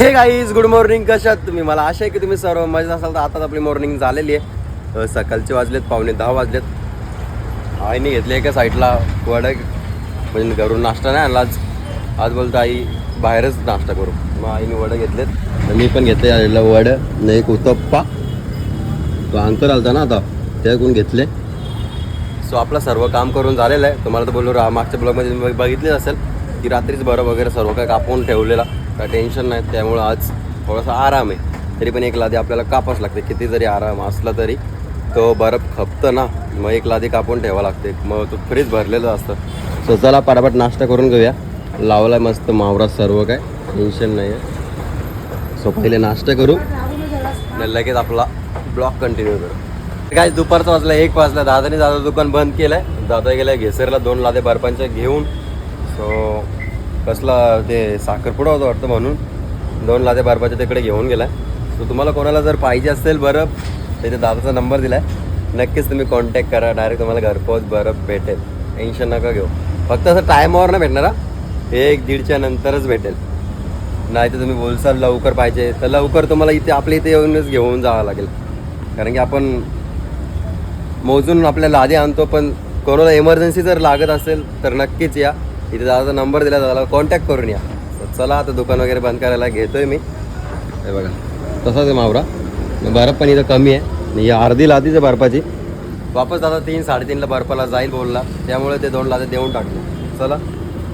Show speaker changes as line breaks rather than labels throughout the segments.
हे guys good morning. कशात तुम्ही? मला आशा आहे की तुम्ही सर्व मजेत असाल. तर आताच आपली मॉर्निंग झालेली आहे. सकाळचे वाजलेत 9:15 वाजलेत. आईने घेतले एका साईडला वडा, म्हणजे घरून नाश्ता नाही आणला आज बोलतो आई बाहेरच नाश्ता करू. मग आईने वडं घेतलेत, मी पण घेतले आलेला वडं, एक उत्तप्पा. तो अंकर आलता ना आता त्याकडून घेतले. सो आपलं सर्व काम करून झालेलं आहे. तुम्हाला तर बोललो मागच्या ब्लॉगमध्ये बघितलेच असेल की रात्रीच बरं वगैरे सर्व काय कापून ठेवलेला, काय टेन्शन नाही. त्यामुळं आज थोडासा आराम आहे. तरी पण एक लादी आपल्याला कापाच लागते. किती जरी आराम असला तरी तो बर्फ खपतं ना, मग एक लादी कापून ठेवा लागते. मग तो फ्रीज भरलेलं असतं. सो चला पटापट नाश्ता करून घेऊया. लावला मस्त मावरा सर्व, काय टेन्शन नाही आहे. सो पहिले नाश्ता करू, लगेच आपला ब्लॉग कंटिन्यू करू. काय दुपारचा वाजला 1 वाजला. दादाने दुकान बंद केलं आहे. दादा गेला घेसरला 2 लादे बर्फांच्या घेऊन. सो कसला ते साखरपुडा होता वाटतं, म्हणून 2 लादे बर्फाच्या तिकडे घेऊन गेला. सो तुम्हाला कोणाला जर पाहिजे असेल बर्फ, त्याच्या दादाचा नंबर दिला आहे, नक्कीच तुम्ही कॉन्टॅक्ट करा. डायरेक्ट तुम्हाला घरपोच बर्फ भेटेल. टेन्शन नका घेऊ. फक्त असं टायमावर नाही भेटणार, 1-1:30च्या नंतरच भेटेल. नाही तर तुम्ही बोलसाल लवकर पाहिजे तर लवकर तुम्हाला इथे आपल्या इथे येऊनच घेऊन जावं लागेल. कारण की आपण मोजून आपल्या लादी आणतो, पण कोणाला इमर्जन्सी जर लागत असेल तर नक्कीच या. इथे दादाचा नंबर दिला, दादाला कॉन्टॅक्ट करून या. चला आता दुकान वगैरे बंद करायला घेतोय मी. हे बघा तसाच आहे मावरा. बर्फ पण इथं कमी आहे. ही अर्धी लादीच आहे बर्फाची. वापस दादा 3-3:30ला बर्फाला जाईल बोलला, त्यामुळे ते 2 लादे देऊन टाकले. चला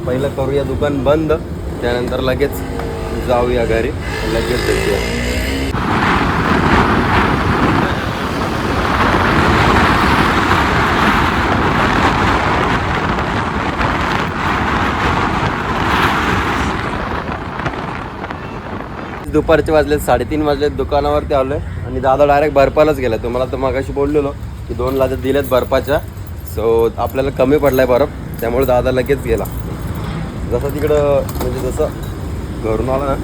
पहिलं करूया दुकान बंद, त्यानंतर लगेच जाऊया घरी, लगेच भेटूया. दुपारचे वाजलेत 3:30 वाजलेत. दुकानावरती आलो आहे आणि दादा डायरेक्ट बर्फालाच गेला. तुम्हाला तर मागाशी बोललेलो की 2 लाद्या दिल्यात बर्फाच्या. सो आपल्याला कमी पडला आहे बर्फ, त्यामुळे दादा लगेच गेला. जसं तिकडं म्हणजे जसं घरून आला ना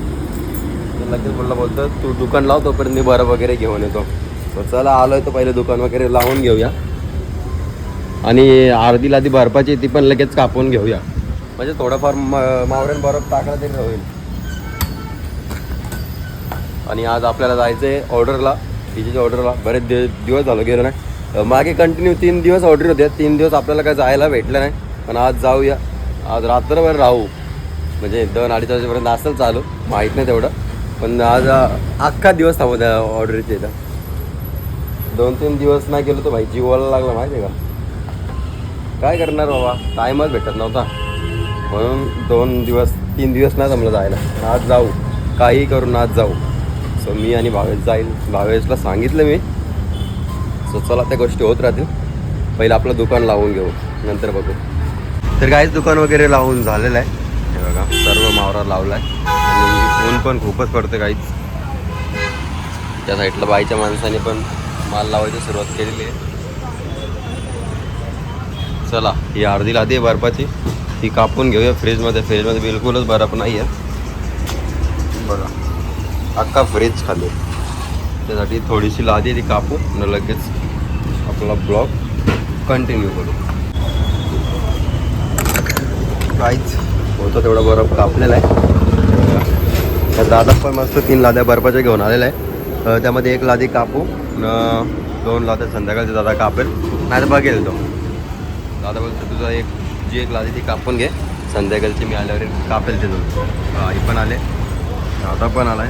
तर लगेच बोलतो तू दुकान लाव, तोपर्यंत मी बर्फ वगैरे घेऊन येतो. सो चला आलो आहे तर पहिले दुकान वगैरे लावून घेऊया आणि अर्धी लादी बर्फाची ती पण लगेच कापून घेऊया. म्हणजे थोडंफार मावऱ्यान बर्फ टाकला तरी होईल. आणि आज आपल्याला जायचं आहे ऑर्डरला, तिची ऑर्डरला. बरेच दिवस झालं गेलो नाही. मागे कंटिन्यू 3 दिवस ऑर्डर होते. 3 दिवस आपल्याला काय जायला भेटलं नाही, पण आज जाऊया. आज रात्रभर राहू, म्हणजे 2-2:30 वाजेपर्यंत असेल चालू, माहीत नाही तेवढं. पण आज अख्खा दिवस थांबू द्या ऑर्डरचे. इथं 2-3 दिवस नाही गेलो तर भाई जीवाला लागला, माहिती आहे का. काय करणार बाबा, टाईमच भेटत नव्हता, म्हणून 2-3 दिवस नाही जमलं जायला. आज जाऊ, काही करून आज जाऊ. सो मी आणि भावेश जाईल. भावेशला सांगितलं मी. सो चला त्या गोष्टी होत राहतील. पहिलं आपलं दुकान लावून घेऊ, नंतर बघू. तर काहीच दुकान वगैरे लावून झालेलं आहे. हे बघा सर्व मावरा लावला आहे आणि ऊन पण खूपच पडतं काहीच. त्या साईडला बाईच्या माणसाने पण माल लावायची सुरुवात केलेली आहे. चला ही अर्धी लादी आहे बर्फाची, ती कापून घेऊया फ्रीजमध्ये. फ्रीजमध्ये बिलकुलच बर्फ नाही आहे बघा, अख्खा फ्रीज खाली. त्यासाठी थोडीशी लादी ती कापू आणि लगेच आपला ब्लॉग कंटिन्यू करू. काहीच होतं तेवढा बर्फ कापलेला आहे. तर दादा पण मस्त 3 लाद्या बर्फाच्या घेऊन आलेला आहे. त्यामध्ये 1 लादी कापू, 2 लाद्या संध्याकाळचे दादा कापेल, नाही तर बघेल तो. दादा बोलतो तुझा एक तुझी एक लादी ती कापून घे, संध्याकाळची मी आल्यावर कापेल ते दोन. आई पण आले, दादा पण आलाय.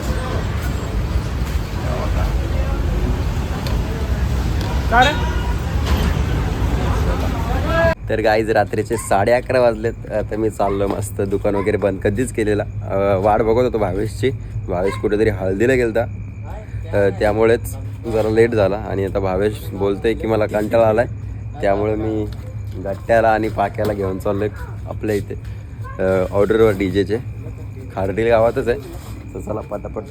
तर गाईज रात्रीचे 11:30 वाजलेत. आता मी चाललो मस्त, दुकान वगैरे बंद कधीच केलेला. वाट बघत होतो भावेशची. भावेश कुठेतरी हळदीला गेलता, त्यामुळेच जरा लेट झाला. आणि आता भावेश बोलतोय की मला कंटाळा आलाय, त्यामुळे मी गट्ट्याला आणि पाक्याला घेऊन चाललोय आपल्या इथे ऑर्डरवर डीजेचे. खारडी गावातच आहे. तर चला पटापट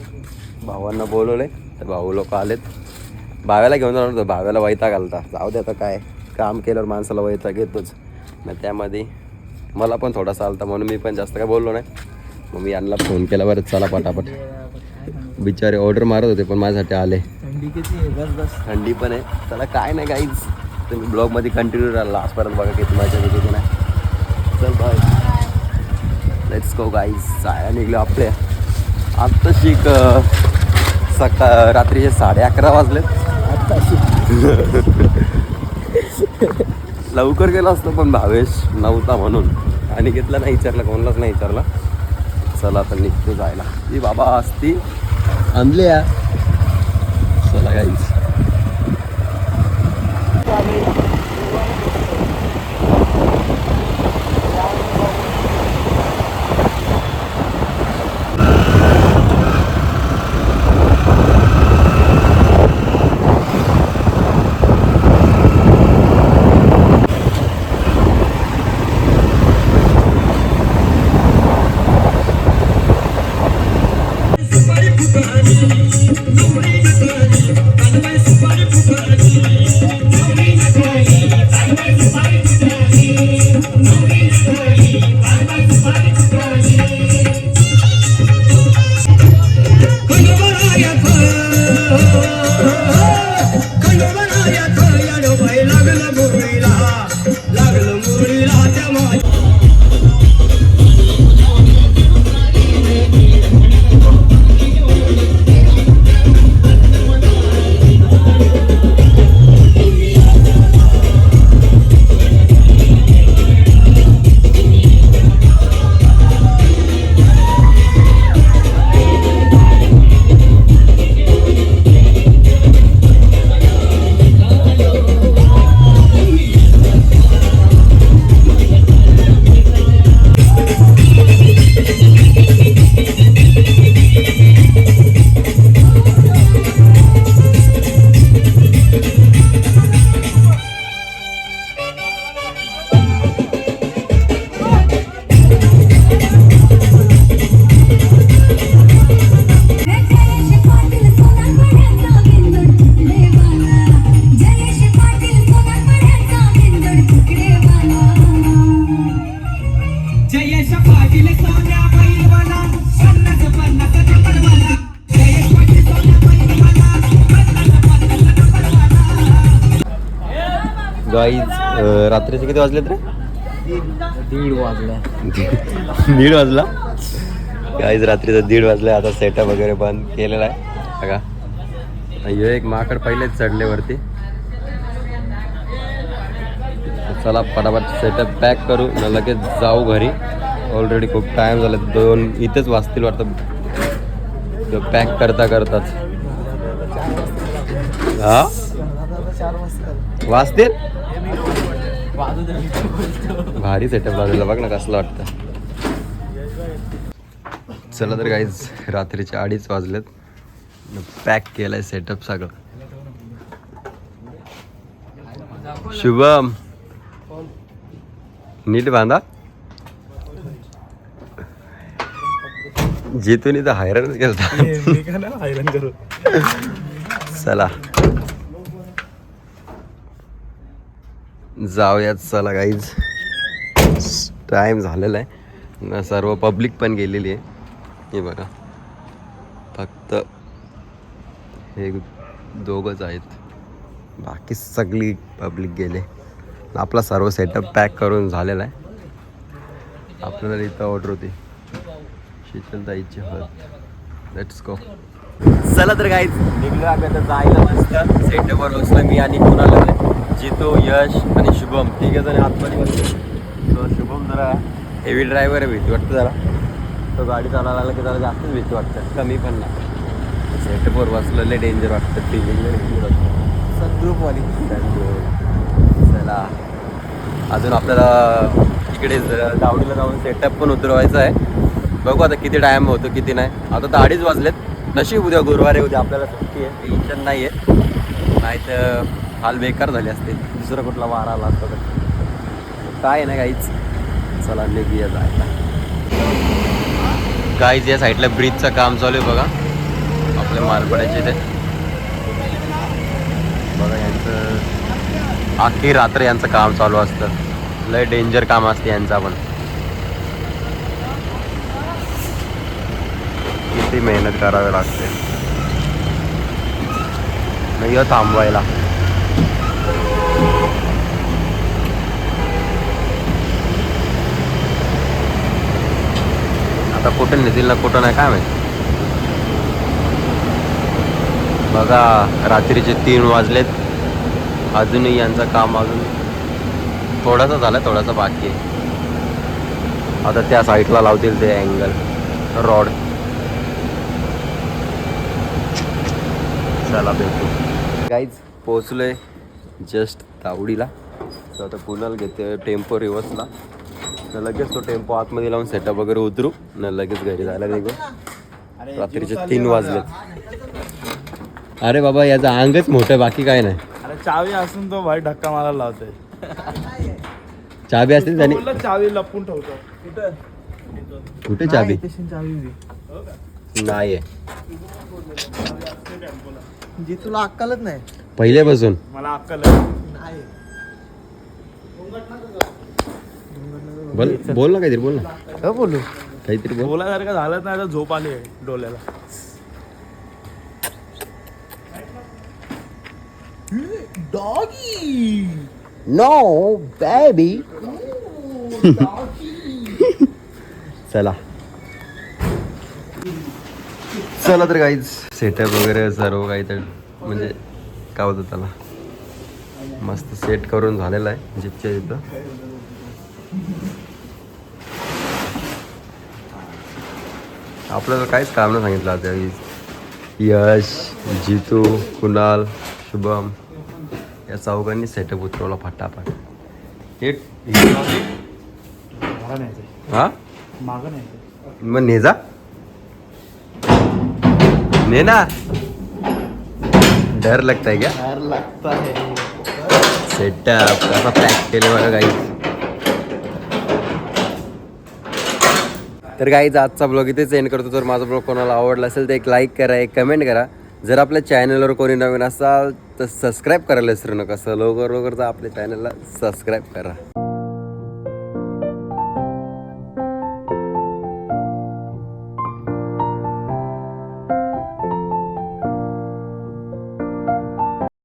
भावांना बोलवलंय, तर भाऊ लोक आलेत. भाव्याला घेऊन जाणार होतं, भाव्याला वैताग आलता. जाऊ दे आता, काय काम केल्यावर माणसाला वैताग येतोच. मग त्यामध्ये मला पण थोडासा आलता, म्हणून मी पण जास्त काय बोललो नाही. मग मी यांना फोन केला, बरं चला पटापट. बिचारे ऑर्डर मारत होते पण माझ्यासाठी आले. थंडी पण आहे. चला काय नाही गाईज, तुम्ही ब्लॉगमध्ये कंटिन्यू राहिला आजपर्यंत, बघा किती मजा येते की नाही. चल बाय, लेट्स गो गाईज. जायला निघलो आपल्या. आत्ताशी रात्रीचे 11:30 वाजलेत. लवकर गेला असतो पण भावेश नव्हता म्हणून, आणि घेतला नाही, विचारला कोणालाच नाही विचारला. चला आता निघतो जायला. ती बाबा असती आणले या. चला गाईज. गाईज रात्रीचे किती वाजलेत रे?
1:30 वाजला.
1:30 वाजला गाईज, रात्रीचा 1:30 वाजला. आता सेटअप वगैरे बंद केलेला आहे बघा. हे एक माकड पहिलेच चढले वरती. चला पटापट सेटअप पॅक करू न लगेच जाऊ घरी. ऑलरेडी खूप टाइम झाला, 2 इथेच वाजतील वाटतं पॅक करता करताच. हा वाजतील. भारी सेटअप बाजूला बघ ना कसलं वाटतं. चला तर गाईज रात्रीचे 2:30 वाजलेत. पॅक केलंय सेटअप सगळं. शुभम नीट बांधा. जिथून इथं हैराणच गेलता. चला जाऊयात. चला गाईज टाईम झालेला आहे ना. सर्व पब्लिक पण गेलेली आहे. हे बघा फक्त हे दोघंच आहेत, बाकी सगळी पब्लिक गेले. आपला सर्व सेटअप पॅक करून झालेला आहे. आपल्याला इथं ऑर्डर होती शीतलताईची हळद. Let's go. चला तर गाईज निघलो आम्ही आता जायला. मस्त सेटअपवर बसलो मी आणि कोणाला जितू, यश आणि शुभम 3 जण आतमध्ये बसले. तो शुभम जरा हेवी ड्रायव्हर आहे, भीती वाटतं जरा. तो गाडी चालायला लागला की जरा जास्तच भीती वाटतं, कमी पण नाही. सेटअपवर बसलेले डेंजर वाटतं, फिलिंग डेंजर वाटतं.
सनग्रुपवाली.
चला अजून आपल्याला इकडे दावडीला जाऊन सेटअप पण उतरवायचं आहे. बघू आता किती टाईम होतो किती नाही. आता तर 2:30 वाजलेत. नशीब उद्या गुरुवार आहे, उद्या आपल्याला सुट्टी आहे, टेन्शन नाही आहे. नाही तर हाल बेकार झाले असते, दुसरा कुठला वारा आला असता तर. काय नाही काहीच. चला निघूया जायला. गाईज या साईडला ब्रिजचं काम चालू आहे बघा, आपल्या मालपड्याचे ते बघा. यांचं अख्खी रात्र यांचं काम चालू असतं. लय डेंजर काम असते यांचं. पण किती मेहनत करावी लागते नाही थांबवायला. आता कुठं नेतील ना कुठं नाही काय माहिती. बघा रात्रीचे 3 वाजलेत, अजूनही यांचं काम अजून थोडासा झाला, थोडासा बाकी आहे. आता त्या साईडला लावतील ते अँगल रॉड. चला भेटू. काहीच पोचलोय जस्ट तावडीला. तर आता कुणाल घेते टेम्पो रिवर्सला, न लगेच तो टेम्पो आतमध्ये लावून सेटअप वगैरे उतरू न लगेच घरी जायला निघू. रात्रीचे 3 वाजलेत. अरे बाबा याचं अंगच मोठं, बाकी काय नाही.
अरे चावी असून तो भाई धक्का मारायला लावतोय.
चाबी असते त्याने.
चावी लपून ठेवतो.
कुठे चाबी
चावी
नाही
जे तुला अक्कलच नाही.
पहिल्यापासून.
मला अक्कल
नाही.
बोल ना काहीतरी, बोल ना
बोलू.
काहीतरी बोल.
बोलासारखं झालंच नाही तर झोप आली आहे डोल्याला.
डॉगी.
No baby. चला चला तर काहीच सेटअप वगैरे सर्व काही तर म्हणजे काय होतं त्याला मस्त सेट करून झालेलं आहे जिपच्या इथं. आपल्याला काहीच काम नाही सांगितलं आता. यश, जितू, कुणाल, शुभम या चौघांनी सेटअप उतरवला फटाफट. हे हा
मागं नाही
मग नेजा ने ना. डर लगता है क्या?
डर लगता है.
सेटअप कसा पॅक केले बघा गाईज. तर गाईज आजचा ब्लॉग इथेच एंड करतो. जर माझा ब्लॉग कोणाला आवडला असेल तर एक लाईक करा, एक कमेंट करा. जर आपल्या चॅनलवर कोणी नवीन असाल तर सबस्क्राईब करायला विसरू नका. लवकर लवकर आपल्या चॅनलला सबस्क्राईब करा.